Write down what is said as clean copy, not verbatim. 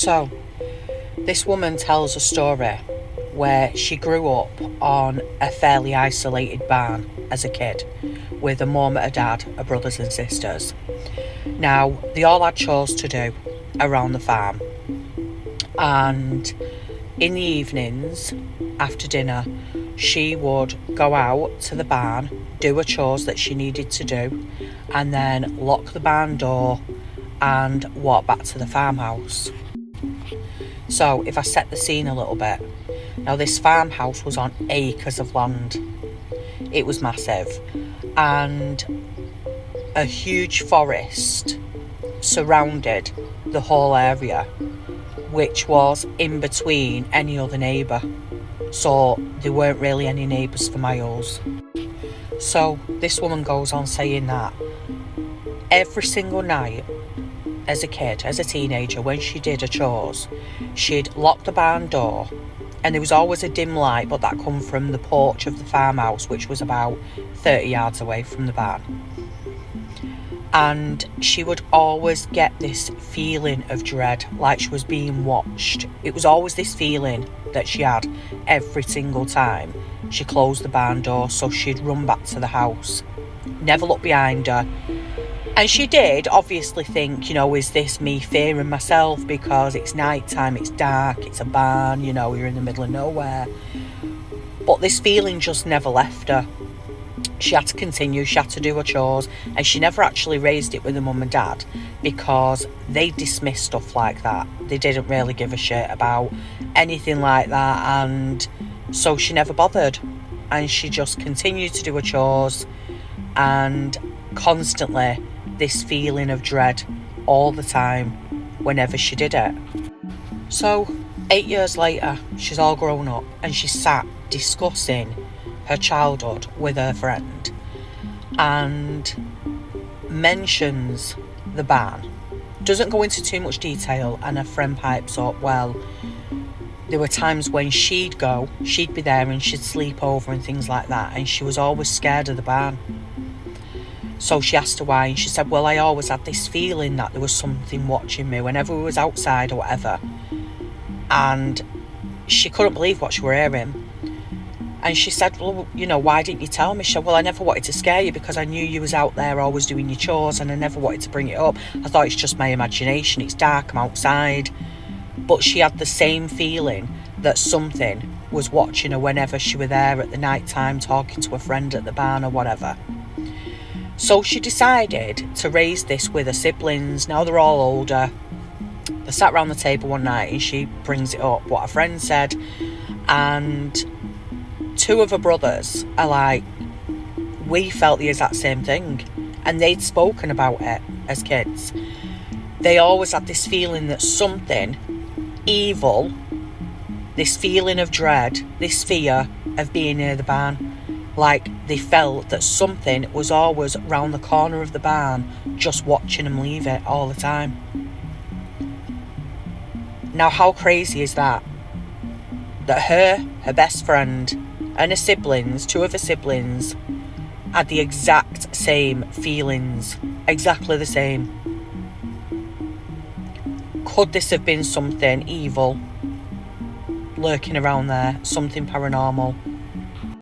So, this woman tells a story where she grew up on a fairly isolated barn as a kid with a mum, a dad, her brothers and sisters. Now, they all had chores to do around the farm, and in the evenings after dinner, she would go out to the barn, do her chores that she needed to do, and then lock the barn door and walk back to the farmhouse. So if I set the scene a little bit, now this farmhouse was on acres of land. It was massive, and a huge forest surrounded the whole area, which was in between any other neighbour. So there weren't really any neighbours for miles. So this woman goes on saying that every single night as a kid, as a teenager, when she did her chores, she'd lock the barn door, and there was always a dim light, but that come from the porch of the farmhouse, which was about 30 yards away from the barn. And she would always get this feeling of dread, like she was being watched. It was always this feeling that she had every single time she closed the barn door, so she'd run back to the house, never look behind her. And she did obviously think, is this me fearing myself because it's night time, it's dark, it's a barn, you're in the middle of nowhere. But this feeling just never left her. She had to continue, she had to do her chores, and she never actually raised it with her mum and dad because they dismissed stuff like that. They didn't really give a shit about anything like that, and so she never bothered. And she just continued to do her chores, and constantly this feeling of dread all the time whenever she did it. So 8 years later, she's all grown up and she sat discussing her childhood with her friend and mentions the barn. Doesn't go into too much detail, and her friend pipes up, well, there were times when she'd be there and she'd sleep over and things like that, and she was always scared of the barn. So she asked her why, and she said, well, I always had this feeling that there was something watching me whenever we was outside or whatever. And she couldn't believe what she were hearing. And she said, well, why didn't you tell me? She said, well, I never wanted to scare you because I knew you was out there always doing your chores, and I never wanted to bring it up. I thought it's just my imagination, it's dark, I'm outside. But she had the same feeling that something was watching her whenever she were there at the night time talking to a friend at the barn or whatever. So she decided to raise this with her siblings. Now they're all older. They sat around the table one night and she brings it up, what her friend said. And two of her brothers are like, we felt the exact same thing. And they'd spoken about it as kids. They always had this feeling that something evil, this feeling of dread, this fear of being near the barn. Like they felt that something was always round the corner of the barn just watching them leave it all the time. Now how crazy is that? That her best friend and her siblings, two of her siblings, had the exact same feelings. Exactly the same. Could this have been something evil lurking around there? Something paranormal?